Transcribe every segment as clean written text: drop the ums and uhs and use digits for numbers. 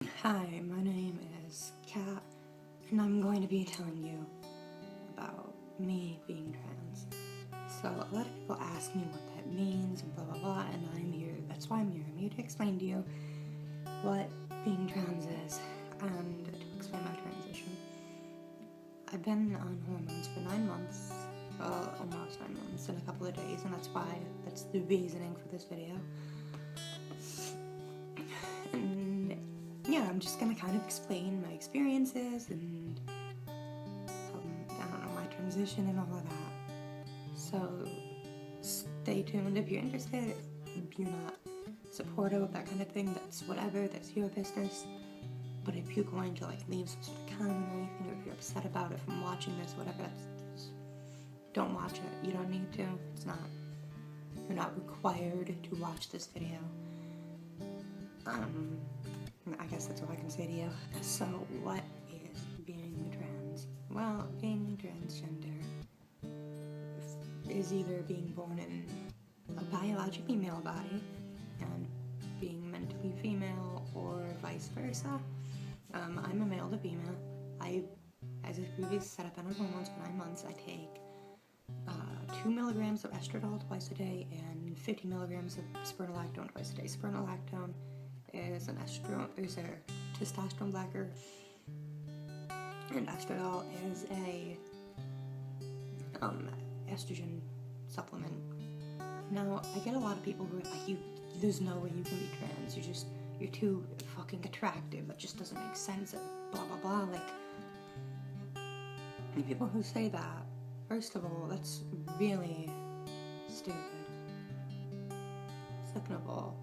Hi, my name is Kat, and I'm going to be telling you about me being trans. So, a lot of people ask me what that means and blah blah blah, and that's why I'm here. I'm here to explain to you what being trans is and to explain my transition. I've been on hormones for 9 months, almost 9 months, in a couple of days, and that's the reasoning for this video. And yeah, I'm just gonna kind of explain my experiences and I don't know, my transition and all of that. So stay tuned if you're interested. If you're not supportive of that kind of thing, that's whatever, that's your business. But if you're going to leave some sort of comment or anything, or if you're upset about it from watching this, whatever, don't watch it. You don't need to. You're not required to watch this video. I guess that's all I can say to you. So, what is being trans? Well, being transgender is either being born in a biologically male body and being mentally female, or vice versa. I'm a male to female. As I previously said, I've been on hormones for 9 months. I take 2 milligrams of estradiol twice a day and 50 milligrams of spironolactone twice a day. Spironolactone is a testosterone blocker, and estradiol is a estrogen supplement. Now, I get a lot of people who are like, there's no way you can be trans. You're too fucking attractive. That just doesn't make sense. Blah blah blah. The people who say that, first of all, that's really stupid. Second of all,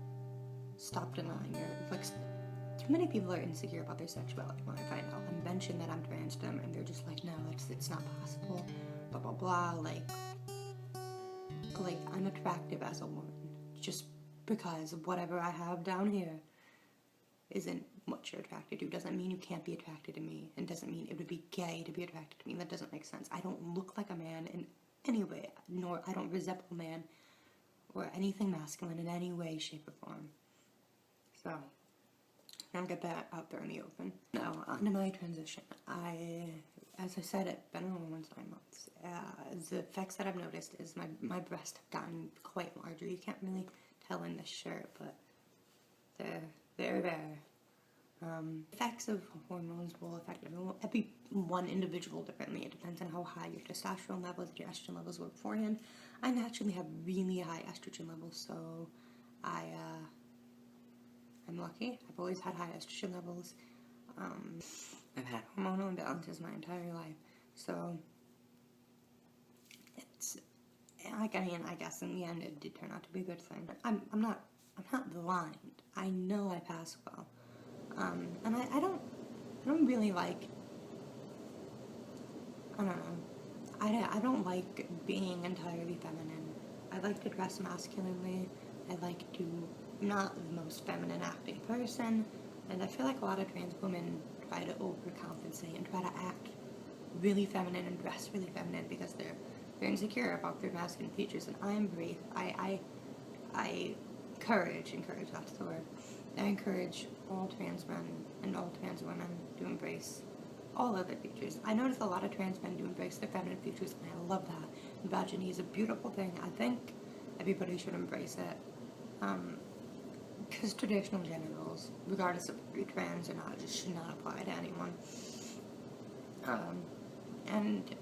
stop denying it. Too many people are insecure about their sexuality when I find out. I mention that I'm trans to them, and they're just like, no, it's not possible. Blah blah blah. I'm attractive as a woman, just because whatever I have down here isn't what you're attracted to. Doesn't mean you can't be attracted to me, and doesn't mean it would be gay to be attracted to me. That doesn't make sense. I don't look like a man in any way, nor I don't resemble a man or anything masculine in any way, shape, or form. So, I'll get that out there in the open. Now, on to my transition. As I said, I've been on hormones 9 months. The effects that I've noticed is my breasts have gotten quite larger. You can't really tell in this shirt, but they're there. Effects of hormones will affect every one individual differently. It depends on how high your testosterone levels, your estrogen levels were beforehand. I naturally have really high estrogen levels, so I'm lucky. I've always had high estrogen levels. I've had hormonal imbalances my entire life, so I guess in the end it did turn out to be a good thing. I'm not blind. I know I pass well, and I don't really like. I don't know. I don't like being entirely feminine. I like to dress masculinely. I'm not the most feminine acting person, and I feel like a lot of trans women try to overcompensate and try to act really feminine and dress really feminine because they're insecure about their masculine features, and I embrace, encourage, that's the word. I encourage all trans men and all trans women to embrace all of their features. I notice a lot of trans men do embrace their feminine features, and I love that. Misogyny is a beautiful thing. I think everybody should embrace it. Because traditional gender roles, regardless of if you're trans or not, just should not apply to anyone. And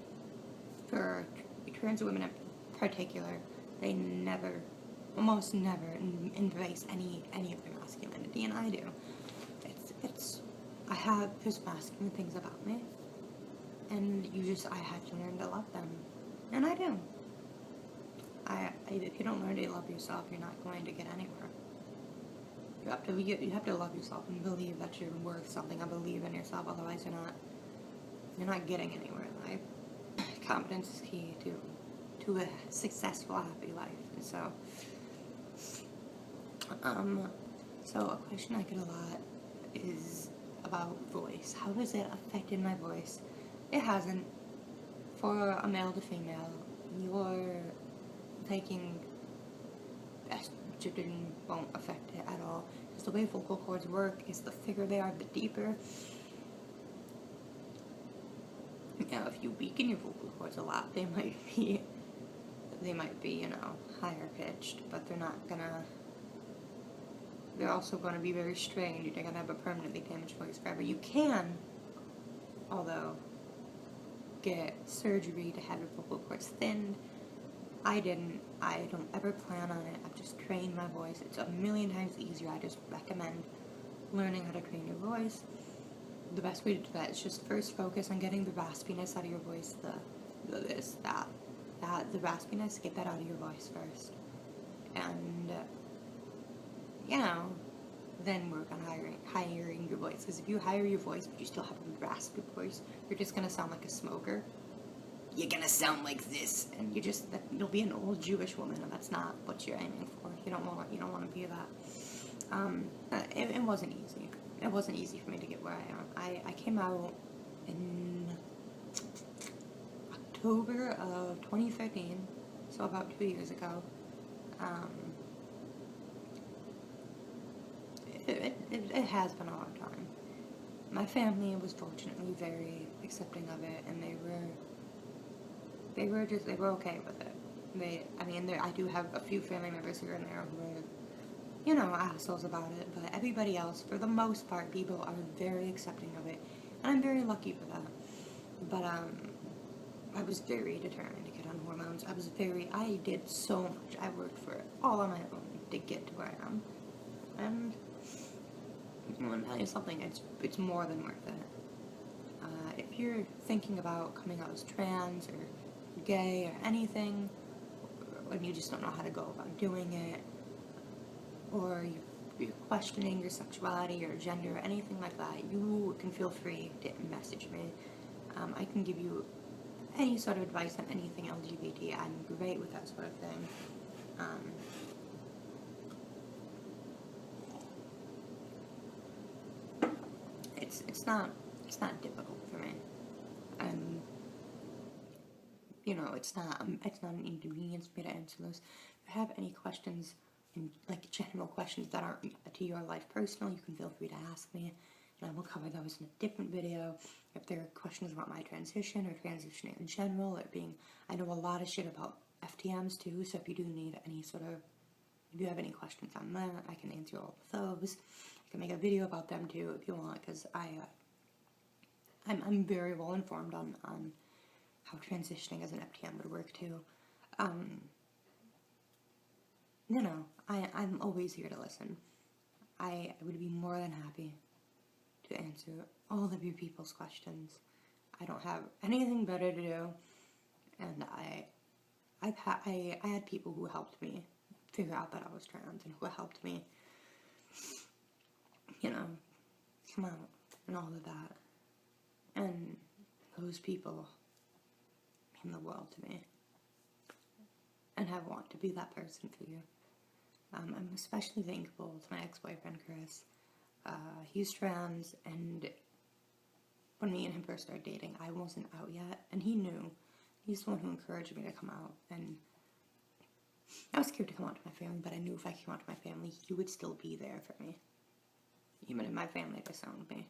for trans women in particular, they almost never embrace any of their masculinity, and I do. There's masculine things about me, and I have to learn to love them, and I do. If you don't learn to love yourself, you're not going to get anywhere. You have to love yourself and believe that you're worth something, and believe in yourself, otherwise you're not getting anywhere in life. Confidence is key to a successful, happy life. And so a question I get a lot is about voice. How has it affected my voice? It hasn't. For a male to female, you're taking estrogen won't affect it at all. the way vocal cords work is the thicker they are, the deeper. Now, if you weaken your vocal cords a lot, they might be, you know, higher pitched, but they're also gonna be very strained. You're gonna have a permanently damaged voice forever. You can, although, get surgery to have your vocal cords thinned. I didn't. I don't ever plan on it. I've just trained my voice. It's a million times easier. I just recommend learning how to train your voice. The best way to do that is just first focus on getting the raspiness out of your voice. The raspiness, get that out of your voice first. And, you know, then work on hiring your voice. Because if you hire your voice but you still have a raspy voice, you're just going to sound like a smoker. You're going to sound like this. And you'll be an old Jewish woman, and that's not what you're aiming for. You don't want to be that. It wasn't easy. It wasn't easy for me to get where I am. I came out in October of 2013, so about 2 years ago. It has been a long time. My family was fortunately very accepting of it, and they were okay with it. I do have a few family members here and there who are, you know, assholes about it, but everybody else, for the most part, people are very accepting of it, and I'm very lucky for that. But, I was very determined to get on hormones. I did so much. I worked for it all on my own to get to where I am. And I want to tell you something, it's more than worth it. If you're thinking about coming out as trans or gay or anything, and you just don't know how to go about doing it, or you're questioning your sexuality or gender or anything like that, you can feel free to message me. I can give you any sort of advice on anything LGBT. I'm great with that sort of thing. It's not difficult for me. You know, it's not an inconvenience for me to answer those. If you have any questions, like general questions that aren't to your life personal, you can feel free to ask me, and I will cover those in a different video. If there are questions about my transition or transitioning in general, I know a lot of shit about FTMs too, so if you do need if you have any questions on that, I can answer all of those. I can make a video about them too if you want, because I'm very well informed on how transitioning as an FTM would work too. You know, I'm always here to listen. I would be more than happy to answer all of your people's questions. I don't have anything better to do, and I had people who helped me figure out that I was trans, and who helped me, you know, come out and all of that. And those people mean the world to me, and I want to be that person for you. I'm especially thankful to my ex-boyfriend, Chris. He's trans, and when me and him first started dating, I wasn't out yet, and he knew. He's the one who encouraged me to come out, and I was scared to come out to my family, but I knew if I came out to my family, he would still be there for me, even if my family disowned me.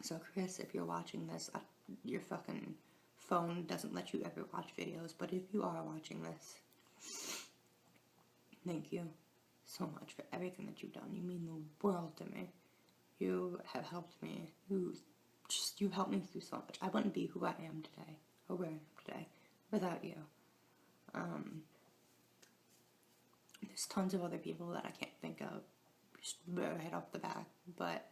So Chris, if you're watching this, your fucking phone doesn't let you ever watch videos, but if you are watching this, thank you so much for everything that you've done. You mean the world to me. You have helped me. You've helped me through so much. I wouldn't be who I am today, or where I am today, without you. There's tons of other people that I can't think of just right off the bat, but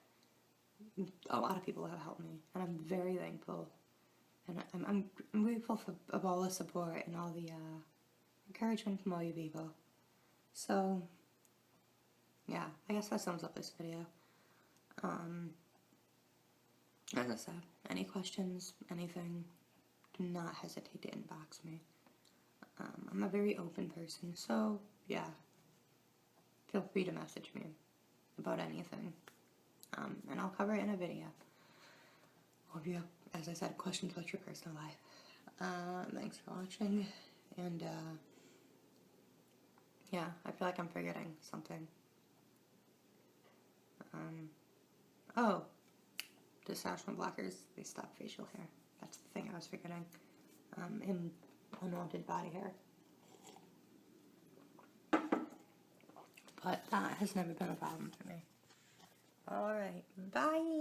a lot of people have helped me, and I'm very thankful, and I'm grateful of all the support and all the encouragement from all you people. So yeah, I guess that sums up this video. As I said, any questions, anything, do not hesitate to inbox me. I'm a very open person, so yeah, feel free to message me about anything, and I'll cover it in a video. Or if you have, as I said, questions about your personal life. Thanks for watching, and yeah, I feel like I'm forgetting something. Oh, testosterone blockers, they stop facial hair. That's the thing I was forgetting. And unwanted body hair. But that has never been a problem for me. Alright, bye!